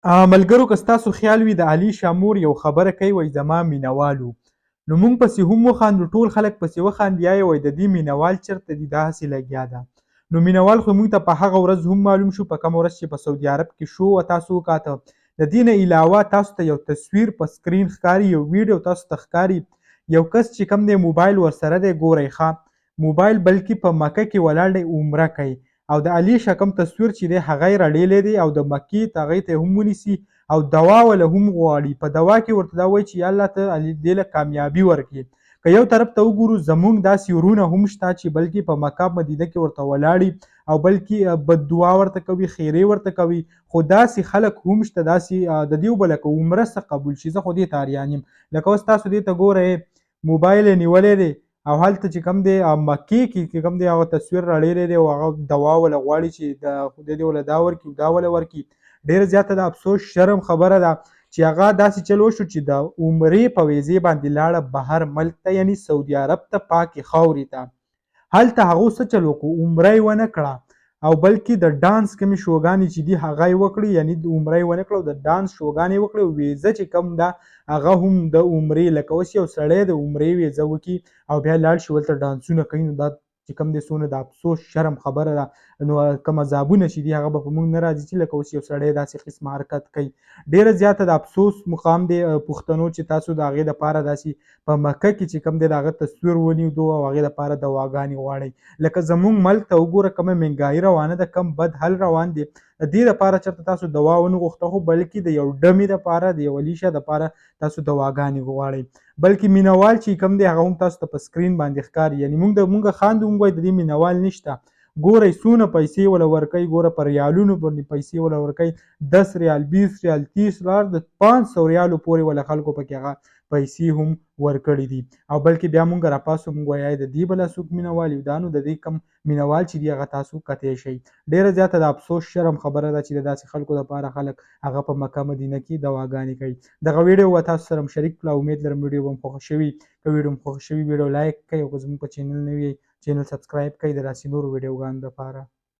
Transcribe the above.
ملګرو که ستاسو خیال وي د علي شامور یو خبره کوي وایي زما مینوال و نو موږ پسې هم وخاندو ټول خلک پسې وخاندي یا وایي د دې مینوال چېرته دي دا هسې لګیا ده. نو مینوال خو موږ ته په هغه ورځ هم معلوم شو په کومه ورځ چې په سعودي عرب کې شو و تاسو وکاته. د دې نه علاوه تاسو ته یو تصویر په سکرین ښکاري یو ویډیو تاسو ته ښکاري یو کس چې کوم دی موبایل ورسره دی ګورئ ښه موبایل بلکې په مکه کې ولاړ دی عمره کوي او د علي شکم تصویر چې دی هغه یې راډیلی دی او د مکې هغې ته هم ونیسي او دوا وله هم غواړي په دوا کې ورته دا وایي چې یا الله ته دې له کامیابي ورکړي. که یو طرف ته وګورو زمونږ داسې ورونه هم شته چې بلکې په مکه مدینه کې ورته ولاړي او بلکې بددعا ورته کوي خیرې ورته کوي خو داسې خلک هم شته داسې د دې به لکه عمره څه قبول شي زه خو دې ته اریان یم. لکه اوس تاسو دې ته ګورئ موبایل یې نیولی دی او هلته چې کوم دی مکې کې چې کوم دی هغه تصویر راړیلی دی او هغه دوا وله غواړي چې د خدای دې وله دا ورکړي دا وله ورکړي. ډېره زیاته د افسوس شرم خبره ده چې هغه داسې چل وشو چې د عمرې په ویزې باندې لاړه بهر ملک ته یعنې سعودي عرب ته پاکې خاورې ته هلته هغو څه چل وکړو عمره یې ونه کړه او بلکې د ډانس کومې شوګانې چې دي هغه یې وکړې یعنې د عمره یې ونه کړه او د ډانس شوګانې یې وکړې او ویزه چې کوم ده هغه هم د عمرې لکه اوس یو سړی د عمرې ویزه وکړي او بیا لاړ شي ولته ډانسونه کوي نو دا چې کوم دی څونه د افسوس شرم خبره ده نو کوم عذابونه چې دي هغه به په موږ نه راځي چې لکه اوس یو سړی داسې قسمه حرکت کوي. ډېره زیاته د افسوس مقام دی پښتنو چې تاسو د هغې دپاره داسې په مکه کې چې کوم دی د هغه تصویر ونیږدو او هغې دپاره دواګانې غواړئ. لکه زموږ ملک ته وګوره کومه مهنګایي روانه ده کم بد حل روان دی د دې دپاره چېرته تاسو دوا ونه غوښته خو بلکې د یو ډمې دپاره د یو علیشه دپاره تاسو دواګانې غواړئ. بلکې مینوال چې کوم دی هغه هم تاسو ته په سکرین باندې ښکاري یعنې موږ خاندو موږ وایو د دې مینوال نشته ګورئ څونه پیسې وله ورکوي ګوره په ریالونو باندې پیسې وله ورکوي 10 ریال 20 ریال 30 ریال د 500 ریالو پورې وله خلکو پکې هغه پیسې هم ورکړي دي او بلکې بیا موږ راپاسو موږ وایو د دې بله څوک مینوال یو دا نو د دې کم مینوال چې دي هغه تاسو کتی شئ. ډېره زیاته د افسوس شرم خبره ده چې د داسې خلکو دپاره خلک هغه په مکه مدینه کې دواګانې کوي. دغه ویډیو به تاسو سره شریک کړه امید لرم ویډیو به هم خوښه شوي که ویډیو هم خوښه شوي ویډیو لایک کړئ او که زموږ په چینل نوي یئ چینل سبسکرایب کړئ د داسې نورو ویډیوګانو دپاره.